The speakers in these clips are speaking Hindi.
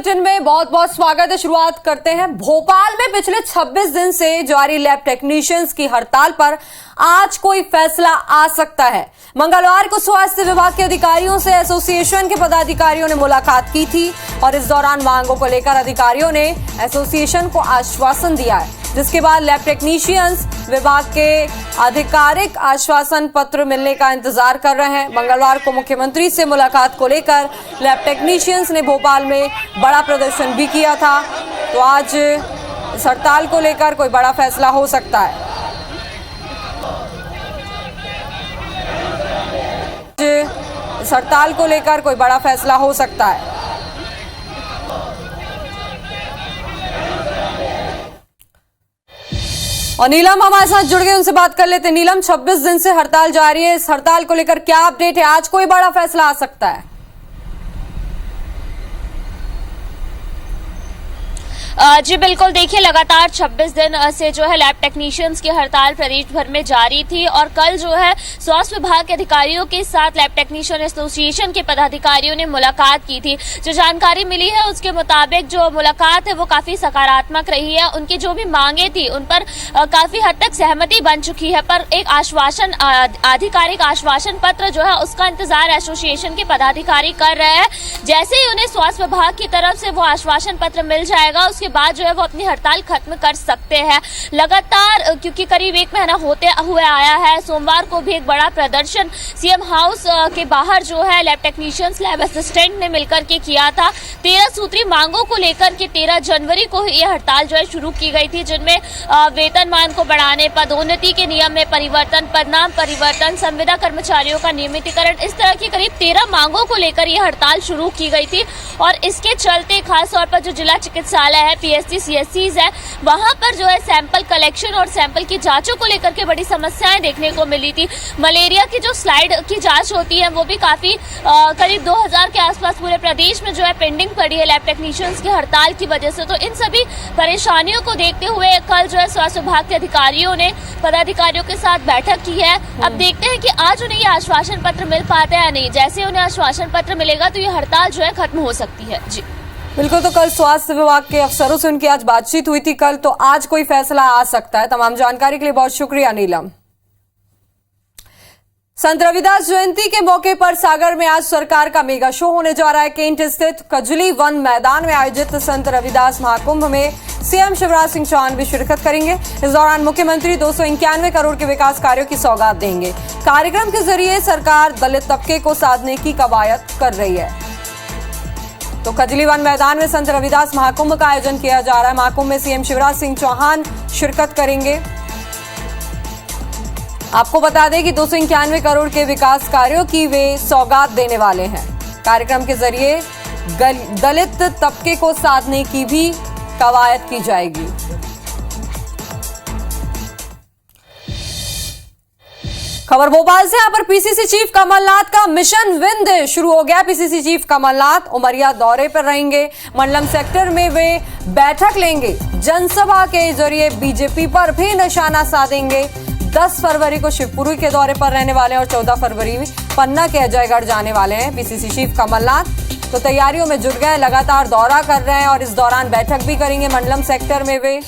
बुलेटिन में बहुत बहुत स्वागत है। शुरुआत करते हैं। भोपाल में पिछले 26 दिन से जारी लैब टेक्नीशियंस की हड़ताल पर आज कोई फैसला आ सकता है। मंगलवार को स्वास्थ्य विभाग के अधिकारियों से एसोसिएशन के पदाधिकारियों ने मुलाकात की थी और इस दौरान मांगों को लेकर अधिकारियों ने एसोसिएशन को आश्वासन दिया है, जिसके बाद लैब टेक्नीशियंस विभाग के आधिकारिक आश्वासन पत्र मिलने का इंतजार कर रहे हैं। मंगलवार को मुख्यमंत्री से मुलाकात को लेकर लैब टेक्नीशियंस ने भोपाल में बड़ा प्रदर्शन भी किया था, तो आज इस हड़ताल को लेकर कोई बड़ा फैसला हो सकता है। इस हड़ताल को लेकर कोई बड़ा फैसला हो सकता है। और नीलम हमारे साथ जुड़ गए, उनसे बात कर लेते हैं। नीलम, 26 दिन से हड़ताल जारी है, इस हड़ताल को लेकर क्या अपडेट है? आज कोई बड़ा फैसला आ सकता है? जी बिल्कुल, देखिए लगातार 26 दिन से जो है लैब टेक्नीशियंस की हड़ताल प्रदेश भर में जारी थी और कल जो है स्वास्थ्य विभाग के अधिकारियों के साथ लैब टेक्नीशियन एसोसिएशन के पदाधिकारियों ने मुलाकात की थी। जो जानकारी मिली है उसके मुताबिक जो मुलाकात है वो काफी सकारात्मक रही है। उनकी जो भी मांगे थी उन पर काफी हद तक सहमति बन चुकी है, पर एक आश्वासन, आधिकारिक आश्वासन पत्र जो है उसका इंतजार एसोसिएशन के पदाधिकारी कर रहे हैं। जैसे ही उन्हें स्वास्थ्य विभाग की तरफ से वो आश्वासन पत्र मिल जाएगा उसके बाद जो है वो अपनी हड़ताल खत्म कर सकते हैं। लगातार क्योंकि करीब 1 महीना होते हुए आया है, सोमवार को भी एक बड़ा प्रदर्शन सीएम हाउस के बाहर जो है लैब टेक्नीशियंस, लैब असिस्टेंट ने मिलकर के किया था। 13 सूत्री मांगों को लेकर के 13 जनवरी को ये हड़ताल जो है शुरू की गई थी, जिनमें वेतनमान को बढ़ाने, पदोन्नति के नियम में परिवर्तन, पदनाम परिवर्तन, संविदा कर्मचारियों का नियमितीकरण, इस तरह की करीब 13 मांगों को लेकर ये हड़ताल शुरू की गई थी। और इसके चलते खासतौर पर जो जिला चिकित्सालय है, पीएचसी, सीएचसीज है, वहां पर जो है सैंपल कलेक्शन और सैंपल की जांचों को लेकर के बड़ी समस्याएं देखने को मिली थी। मलेरिया की जो स्लाइड की जांच होती है वो भी काफी करीब 2000 के आसपास पूरे प्रदेश में जो है पेंडिंग पड़ी है लैब टेक्नीशियंस की हड़ताल की वजह से। तो इन सभी परेशानियों को देखते हुए कल जो है स्वास्थ्य विभाग के अधिकारियों ने पदाधिकारियों के साथ बैठक की है। अब देखते हैं कि आज उन्हें ये आश्वासन पत्र मिल पाता है या नहीं। जैसे उन्हें आश्वासन पत्र मिलेगा तो ये हड़ताल जो है खत्म हो सकती है। जी बिल्कुल, तो कल स्वास्थ्य विभाग के अफसरों से उनकी आज बातचीत हुई थी कल, तो आज कोई फैसला आ सकता है। तमाम जानकारी के लिए बहुत शुक्रिया नीलम। संत रविदास जयंती के मौके पर सागर में आज सरकार का मेगा शो होने जा रहा है। केंट स्थित कजली वन मैदान में आयोजित संत रविदास महाकुंभ में सीएम शिवराज सिंह चौहान भी शिरकत करेंगे। इस दौरान मुख्यमंत्री 291 करोड़ के विकास कार्यों की सौगात देंगे। कार्यक्रम के जरिए सरकार दलित तबके को साधने की कवायद कर रही है। तो कजली वन मैदान में संत रविदास महाकुंभ का आयोजन किया जा रहा है। महाकुंभ में सीएम शिवराज सिंह चौहान शिरकत करेंगे। आपको बता दें कि 291 करोड़ के विकास कार्यों की वे सौगात देने वाले हैं। कार्यक्रम के जरिए दलित तबके को साधने की भी कवायद की जाएगी। खबर भोपाल से, यहाँ पर पीसीसी चीफ कमलनाथ का मिशन विंध्य शुरू हो गया। पीसीसी चीफ कमलनाथ उमरिया दौरे पर रहेंगे। मंडलम सेक्टर में वे बैठक लेंगे। जनसभा के जरिए बीजेपी पर भी निशाना साधेंगे। 10 फरवरी को शिवपुरी के दौरे पर रहने वाले हैं और 14 फरवरी में पन्ना के अजयगढ़ जाने वाले हैं पीसीसी चीफ कमलनाथ। तो तैयारियों में जुट गए, लगातार दौरा कर रहे हैं और इस दौरान बैठक भी करेंगे मंडलम सेक्टर में वे।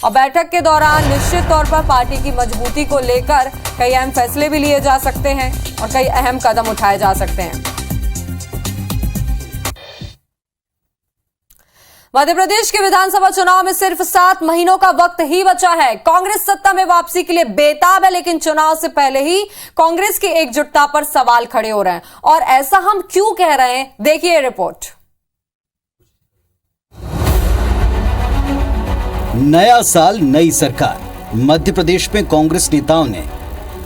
और बैठक के दौरान निश्चित तौर पर पार्टी की मजबूती को लेकर कई अहम फैसले भी लिए जा सकते हैं और कई अहम कदम उठाए जा सकते हैं। मध्य प्रदेश के विधानसभा चुनाव में सिर्फ 7 महीनों का वक्त ही बचा है। कांग्रेस सत्ता में वापसी के लिए बेताब है, लेकिन चुनाव से पहले ही कांग्रेस की एकजुटता पर सवाल खड़े हो रहे हैं। और ऐसा हम क्यों कह रहे हैं, देखिए रिपोर्ट। नया साल, नई सरकार। मध्य प्रदेश में कांग्रेस नेताओं ने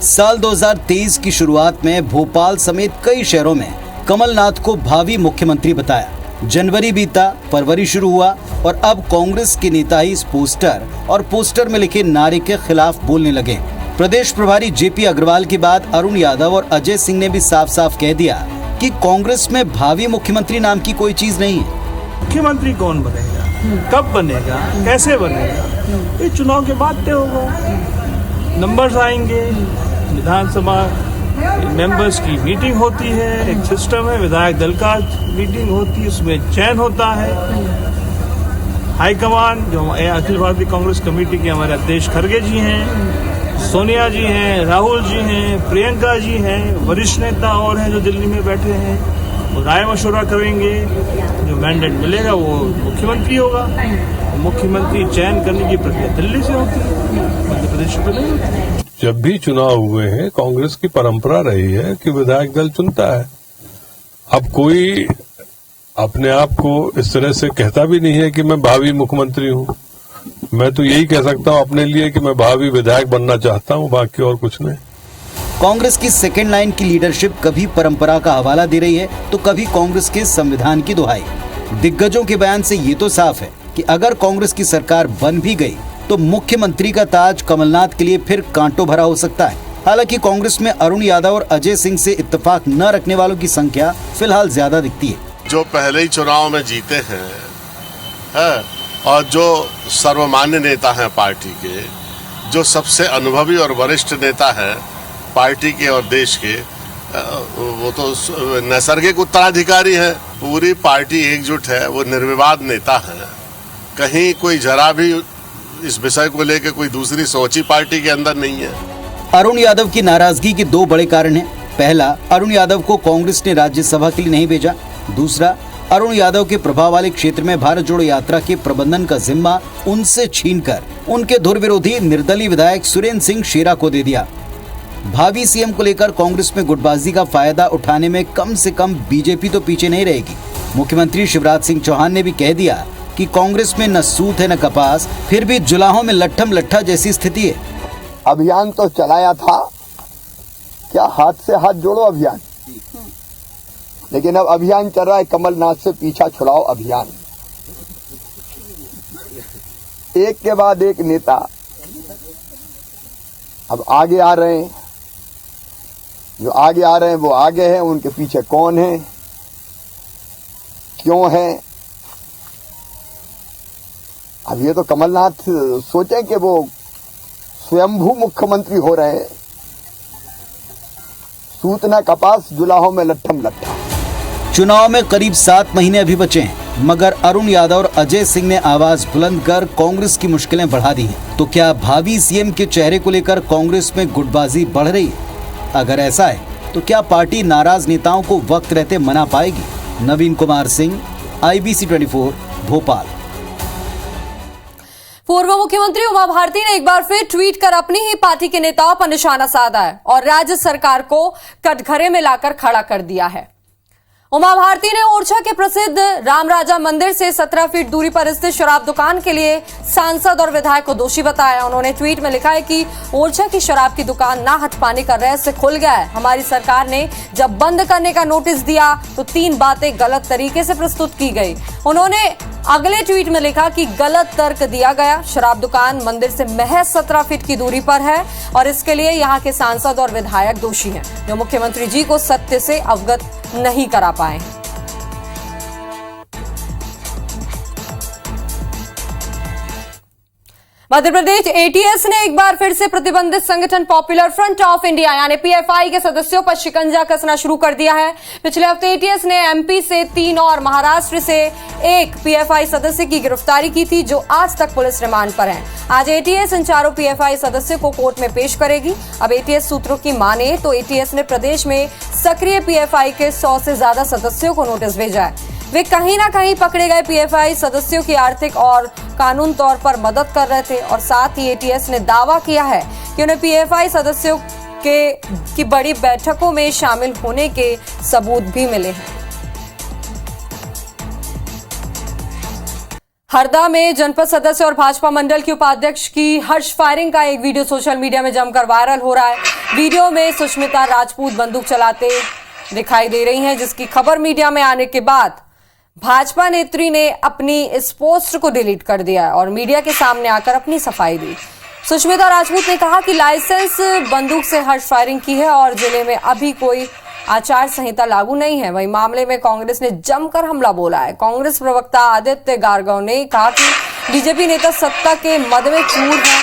साल 2023 की शुरुआत में भोपाल समेत कई शहरों में कमलनाथ को भावी मुख्यमंत्री बताया। जनवरी बीता, फरवरी शुरू हुआ और अब कांग्रेस के नेता ही इस पोस्टर में लिखे नारे के खिलाफ बोलने लगे। प्रदेश प्रभारी जेपी अग्रवाल के बाद अरुण यादव और अजय सिंह ने भी साफ साफ कह दिया कि कांग्रेस में भावी मुख्यमंत्री नाम की कोई चीज नहीं है। मुख्यमंत्री कौन बनेगा, कब बनेगा, कैसे बनेगा, ये चुनाव के बाद तय होगा। नंबर्स आएंगे, विधानसभा मेंबर्स की मीटिंग होती है, एक सिस्टम है, विधायक दल का मीटिंग होती है, उसमें चयन होता है। हाईकमान जो अखिल भारतीय कांग्रेस कमेटी के हमारे अध्यक्ष खड़गे जी हैं, सोनिया जी हैं, राहुल जी हैं, प्रियंका जी हैं, वरिष्ठ नेता और हैं जो दिल्ली में बैठे हैं, वो राय मशवरा करेंगे। जो मैंडेट मिलेगा वो मुख्यमंत्री होगा। मुख्यमंत्री चयन करने की प्रक्रिया दिल्ली से होती है, मध्य प्रदेश में नहीं होती। जब भी चुनाव हुए हैं कांग्रेस की परंपरा रही है कि विधायक दल चुनता है। अब कोई अपने आप को इस तरह से कहता भी नहीं है कि मैं भावी मुख्यमंत्री हूं। मैं तो यही कह सकता हूं अपने लिए कि मैं भावी विधायक बनना चाहता हूं, बाकी और कुछ नहीं। कांग्रेस की सेकेंड लाइन की लीडरशिप कभी परंपरा का हवाला दे रही है तो कभी कांग्रेस के संविधान की दुहाई। दिग्गजों के बयान से ये तो साफ है कि अगर कांग्रेस की सरकार बन भी गई तो मुख्यमंत्री का ताज कमलनाथ के लिए फिर कांटों भरा हो सकता है। हालांकि कांग्रेस में अरुण यादव और अजय सिंह से इत्तेफाक न रखने वालों की संख्या फिलहाल ज्यादा दिखती है। जो पहले ही चुनाव में जीते हैं और जो सर्वमान्य नेता हैं पार्टी के, जो सबसे अनुभवी और वरिष्ठ नेता हैं पार्टी के और देश के, वो तो नैसर्गिक उत्तराधिकारी है। पूरी पार्टी एकजुट है, वो निर्विवाद नेता है। कहीं कोई जरा भी इस विषय को लेकर कोई दूसरी सोची पार्टी के अंदर नहीं है। अरुण यादव की नाराजगी के दो बड़े कारण हैं। पहला, अरुण यादव को कांग्रेस ने राज्यसभा के लिए नहीं भेजा। दूसरा, अरुण यादव के प्रभाव वाले क्षेत्र में भारत जोड़ो यात्रा के प्रबंधन का जिम्मा उनसे छीनकर उनके धुर विरोधी निर्दलीय विधायक सुरेंद्र सिंह शेरा को दे दिया। भावी सीएम को लेकर कांग्रेस में गुटबाजी का फायदा उठाने में कम से कम बीजेपी तो पीछे नहीं रहेगी। मुख्यमंत्री शिवराज सिंह चौहान ने भी कह दिया कि कांग्रेस में न सूत है न कपास, फिर भी जुलाहों में लट्ठम लट्ठा जैसी स्थिति है। अभियान तो चलाया था, क्या हाथ से हाथ जोड़ो अभियान, लेकिन अब अभियान चल रहा है कमलनाथ से पीछा छुड़ाओ अभियान। एक के बाद एक नेता अब आगे आ रहे हैं। जो आगे आ रहे हैं वो आगे हैं, उनके पीछे कौन है, क्यों है, अब ये तो कमलनाथ सोचें कि वो स्वयंभू मुख्यमंत्री हो रहे हैं। सूत न कपास, जुलाहों में लट्ठम लट्ठा। चुनाव में करीब 7 महीने अभी बचे हैं, मगर अरुण यादव और अजय सिंह ने आवाज बुलंद कर कांग्रेस की मुश्किलें बढ़ा दी हैं। तो क्या भावी सीएम के चेहरे को लेकर कांग्रेस में गुटबाजी बढ़ रही है? अगर ऐसा है तो क्या पार्टी नाराज नेताओं को वक्त रहते मना पाएगी? नवीन कुमार सिंह, IBC 24, भोपाल। पूर्व मुख्यमंत्री उमा भारती ने एक बार फिर ट्वीट कर अपनी ही पार्टी के नेताओं पर निशाना साधा है और राज्य सरकार को कटघरे में लाकर खड़ा कर दिया है। उमा भारती ने ओरछा के प्रसिद्ध रामराजा मंदिर से 17 फीट दूरी पर स्थित शराब दुकान के लिए सांसद और विधायक को दोषी बताया। उन्होंने ट्वीट में लिखा है कि ओरछा की शराब की दुकान ना हथ पाने का रहस्य खुल गया है। हमारी सरकार ने जब बंद करने का नोटिस दिया तो 3 बातें गलत तरीके से प्रस्तुत की गई। उन्होंने अगले ट्वीट में लिखा कि गलत तर्क दिया गया। शराब दुकान मंदिर से महज 17 फीट की दूरी पर है और इसके लिए यहाँ के सांसद और विधायक दोषी हैं, जो मुख्यमंत्री जी को सत्य से अवगत नहीं करा पाए। मध्य प्रदेश ATS ने एक बार फिर से प्रतिबंधित संगठन पॉपुलर फ्रंट ऑफ इंडिया यानी PFI के सदस्यों पर शिकंजा कसना शुरू कर दिया है। पिछले हफ्ते ATS ने MP से 3 और महाराष्ट्र से 1 PFI सदस्य की गिरफ्तारी की थी, जो आज तक पुलिस रिमांड पर हैं। आज ATS इन चारों PFI सदस्यों को कोर्ट में पेश करेगी। अब ATS सूत्रों की माने तो ATS ने प्रदेश में सक्रिय PFI के 100 से ज्यादा सदस्यों को नोटिस भेजा है। वे कहीं ना कहीं पकड़े गए PFI सदस्यों की आर्थिक और कानून तौर पर मदद कर रहे थे और साथ ही ATS ने दावा किया है कि उन्हें PFI सदस्यों की बड़ी बैठकों में शामिल होने के सबूत भी मिले हैं। हरदा में जनपद सदस्य और भाजपा मंडल की उपाध्यक्ष की हर्ष फायरिंग का एक वीडियो सोशल मीडिया में जमकर वायरल हो रहा है। वीडियो में सुष्मिता राजपूत बंदूक चलाते दिखाई दे रही हैं, जिसकी खबर मीडिया में आने के बाद भाजपा नेत्री ने अपनी इस पोस्ट को डिलीट कर दिया और मीडिया के सामने आकर अपनी सफाई दी। सुष्मिता राजपूत ने कहा कि लाइसेंस बंदूक से हर्ष फायरिंग की है और जिले में अभी कोई आचार संहिता लागू नहीं है। वहीं मामले में कांग्रेस ने जमकर हमला बोला है। कांग्रेस प्रवक्ता आदित्य गारगव ने कहा कि बीजेपी नेता सत्ता के मद में चूर हैं।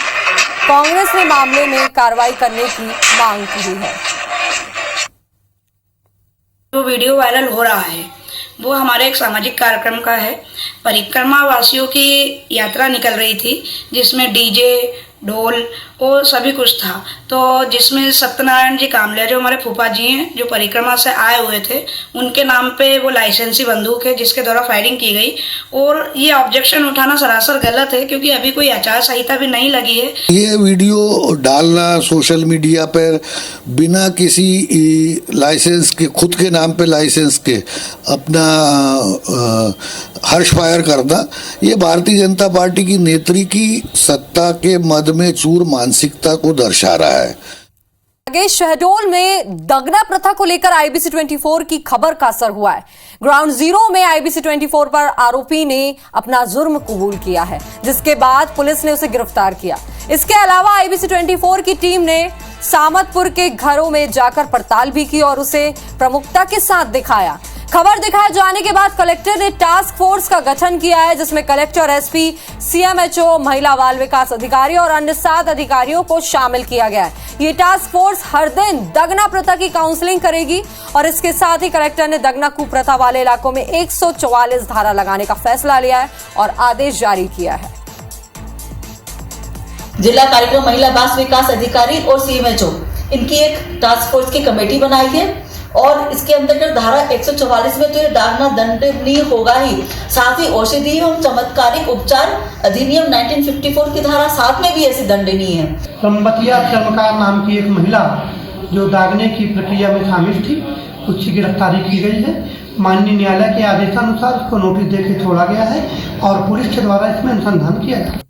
कांग्रेस ने मामले में कार्रवाई करने की मांग की है। जो वीडियो वायरल हो रहा है वो हमारे एक सामाजिक कार्यक्रम का है। परिक्रमा वासियों की यात्रा निकल रही थी जिसमें डीजे ढोल और सभी कुछ था, तो जिसमें सत्यनारायण जी कामले जो हमारे फूफा जी हैं जो परिक्रमा से आए हुए थे उनके नाम पे वो लाइसेंसी बंदूक है जिसके द्वारा फायरिंग की गई। और ये ऑब्जेक्शन उठाना सरासर गलत है क्योंकि अभी कोई आचार संहिता भी नहीं लगी है। ये वीडियो डालना सोशल मीडिया पर बिना किसी लाइसेंस के, खुद के नाम पे लाइसेंस के अपना हर्ष फायर करना, ये भारतीय जनता पार्टी की नेत्री की सत्ता के मद में चूर मानसिकता को दर्शा रहा है। आगे शहडोल में दगना प्रथा को लेकर IBC 24 की खबर का असर हुआ है। ग्राउंड जीरो में IBC 24 पर आरोपी ने अपना जुर्म कबूल किया है, जिसके बाद पुलिस ने उसे गिरफ्तार किया। इसके अलावा IBC 24 की टीम ने सामतपुर के घरों में जाकर पड़ताल भी की और उसे प्रमुखता के साथ दिखाया। खबर दिखाए जाने के बाद कलेक्टर ने टास्क फोर्स का गठन किया है, जिसमें कलेक्टर, SP, CMHO, महिला बाल विकास अधिकारी और अन्य 7 अधिकारियों को शामिल किया गया है। ये टास्क फोर्स हर दिन दगना प्रथा की काउंसलिंग करेगी और इसके साथ ही कलेक्टर ने दगना कुप्रथा वाले इलाकों में 144 धारा लगाने का फैसला लिया है और आदेश जारी किया है। जिला कार्यक्रम महिला बाल विकास अधिकारी और CMHO इनकी एक टास्क फोर्स की कमेटी बनाई है और इसके अंतर्गत धारा 144 में तो ये दागना दंडनीय होगा ही, साथ ही औषधि एवं चमत्कारिक उपचार अधिनियम 1954 की धारा 7 में भी ऐसी दंडनीय है। रमबतिया चमकार नाम की एक महिला जो दागने की प्रक्रिया में शामिल थी, उसकी गिरफ्तारी की गई है। माननीय न्यायालय के आदेशानुसार उसको नोटिस देकर छोड़ा गया है और पुलिस के द्वारा इसमें अनुसंधान किया गया।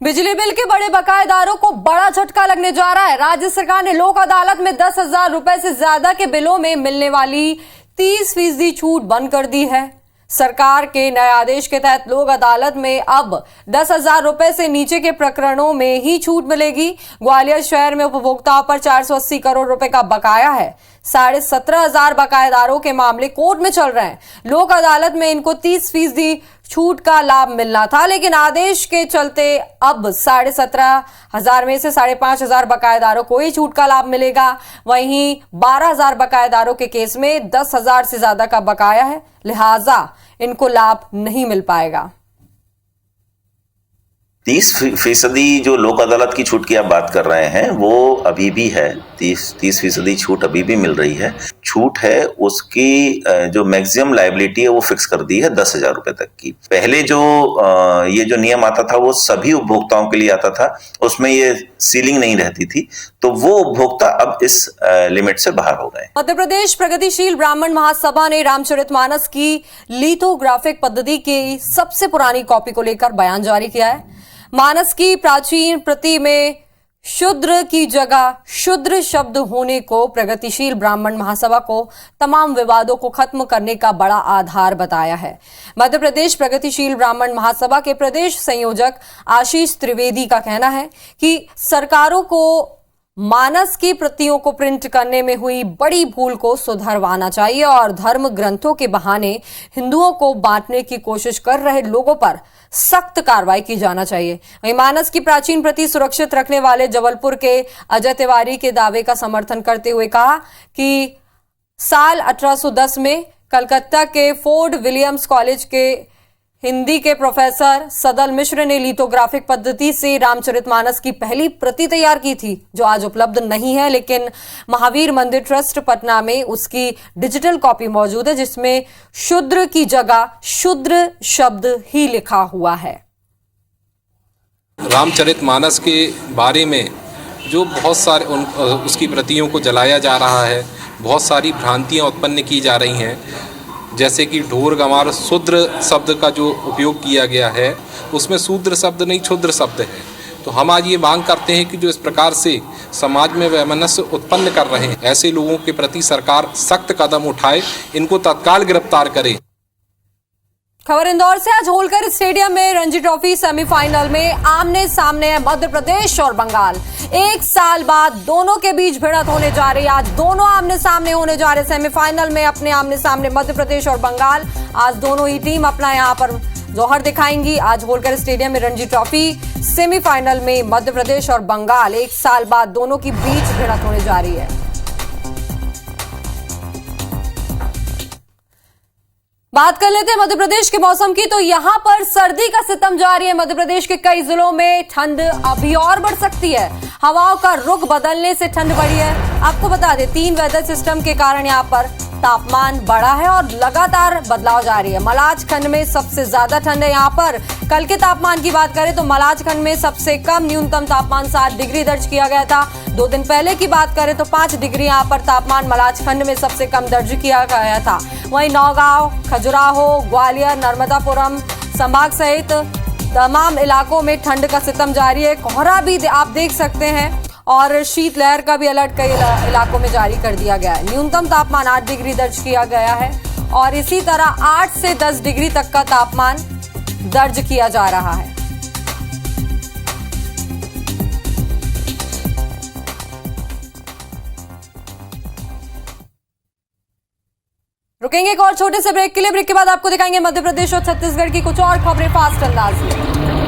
बिजली बिल के बड़े बकायेदारों को बड़ा झटका लगने जा रहा है। राज्य सरकार ने लोक अदालत में 10,000 रुपए से ज्यादा के बिलों में मिलने वाली 30% छूट बंद कर दी है। सरकार के नए आदेश के तहत लोक अदालत में अब 10,000 रुपए से नीचे के प्रकरणों में ही छूट मिलेगी। ग्वालियर शहर में उपभोक्ताओं पर 480 करोड़ रुपए का बकाया है। 17,500 बकायेदारों के मामले कोर्ट में चल रहे हैं। लोक अदालत में इनको 30% छूट का लाभ मिलना था, लेकिन आदेश के चलते अब 17,500 में से 5,500 बकायेदारों को ही छूट का लाभ मिलेगा। वहीं 12,000 बकायेदारों के केस में 10,000 से ज्यादा का बकाया है, लिहाजा इनको लाभ नहीं मिल पाएगा। 30% जो लोक अदालत की छूट की आप बात कर रहे हैं वो अभी भी है। 30% छूट अभी भी मिल रही है। छूट है उसकी जो मैक्सिमम लायबिलिटी है वो फिक्स कर दी है 10,000 रुपए तक की। पहले जो ये जो नियम आता था वो सभी उपभोक्ताओं के लिए आता था, उसमें ये सीलिंग नहीं रहती थी, तो वो उपभोक्ता अब इस लिमिट से बाहर हो गए। मध्य प्रदेश प्रगतिशील ब्राह्मण महासभा ने रामचरितमानस की लिथोग्राफिक पद्धति की सबसे पुरानी कॉपी को लेकर बयान जारी किया है। मानस की प्राचीन प्रति में शूद्र की जगह शूद्र शब्द होने को प्रगतिशील ब्राह्मण महासभा को तमाम विवादों को खत्म करने का बड़ा आधार बताया है। मध्य प्रदेश प्रगतिशील ब्राह्मण महासभा के प्रदेश संयोजक आशीष त्रिवेदी का कहना है कि सरकारों को मानस की प्रतियों को प्रिंट करने में हुई बड़ी भूल को सुधरवाना चाहिए और धर्म ग्रंथों के बहाने हिंदुओं को बांटने की कोशिश कर रहे लोगों पर सख्त कार्रवाई की जाना चाहिए। वहीं मानस की प्राचीन प्रति सुरक्षित रखने वाले जबलपुर के अजय तिवारी के दावे का समर्थन करते हुए कहा कि साल 1810 में कलकत्ता के फोर्ड विलियम्स कॉलेज के हिंदी के प्रोफेसर सदल मिश्र ने लिथोग्राफिक पद्धति से रामचरितमानस की पहली प्रति तैयार की थी, जो आज उपलब्ध नहीं है, लेकिन महावीर मंदिर ट्रस्ट पटना में उसकी डिजिटल कॉपी मौजूद है, जिसमें शूद्र की जगह शूद्र शब्द ही लिखा हुआ है। रामचरितमानस के बारे में जो बहुत सारे उसकी प्रतियों को जलाया जा रहा है, बहुत सारी भ्रांतियां उत्पन्न की जा रही हैं, जैसे कि ढोर गंवार शूद्र शब्द का जो उपयोग किया गया है उसमें शूद्र शब्द नहीं क्षुद्र शब्द है। तो हम आज ये मांग करते हैं कि जो इस प्रकार से समाज में वैमनस्य उत्पन्न कर रहे हैं, ऐसे लोगों के प्रति सरकार सख्त कदम उठाए, इनको तत्काल गिरफ्तार करे। खबर इंदौर से। आज होलकर स्टेडियम में रणजी ट्रॉफी सेमीफाइनल में आमने सामने है मध्य प्रदेश और बंगाल। 1 साल बाद दोनों के बीच भिड़ंत होने जा रही है। आज दोनों आमने सामने होने जा रहे। सेमीफाइनल में अपने आमने सामने मध्य प्रदेश और बंगाल। आज दोनों ही टीम अपना यहां पर जौहर दिखाएंगी। आज होलकर स्टेडियम में रणजी ट्रॉफी सेमीफाइनल में मध्य प्रदेश और बंगाल 1 साल बाद दोनों की बीच भिड़ंत होने जा रही है। बात कर लेते हैं मध्य प्रदेश के मौसम की। तो यहाँ पर सर्दी का सितम जारी है। मध्य प्रदेश के कई जिलों में ठंड अभी और बढ़ सकती है। हवाओं का रुख बदलने से ठंड बढ़ी है। आपको बता दें 3 वेदर सिस्टम के कारण यहाँ पर तापमान बढ़ा है और लगातार बदलाव जारी है। मलाज खंड में सबसे ज्यादा ठंड है। यहाँ पर कल के तापमान की बात करें तो मलाज खंड में सबसे कम न्यूनतम तापमान 7 डिग्री दर्ज किया गया था। 2 दिन पहले की बात करें तो 5 डिग्री यहाँ पर तापमान मलाज खंड में सबसे कम दर्ज किया गया था। वहीं नौगांव, खजुराहो, ग्वालियर, नर्मदापुरम संभाग सहित तमाम इलाकों में ठंड का सितम जारी है। कोहरा भी आप देख सकते हैं और शीतलहर का भी अलर्ट कई इलाकों में जारी कर दिया गया है। न्यूनतम तापमान 8 डिग्री दर्ज किया गया है और इसी तरह 8 से 10 डिग्री तक का तापमान दर्ज किया जा रहा है। रुकेंगे एक और छोटे से ब्रेक के लिए। ब्रेक के बाद आपको दिखाएंगे मध्य प्रदेश और छत्तीसगढ़ की कुछ और खबरें फास्ट अंदाज में।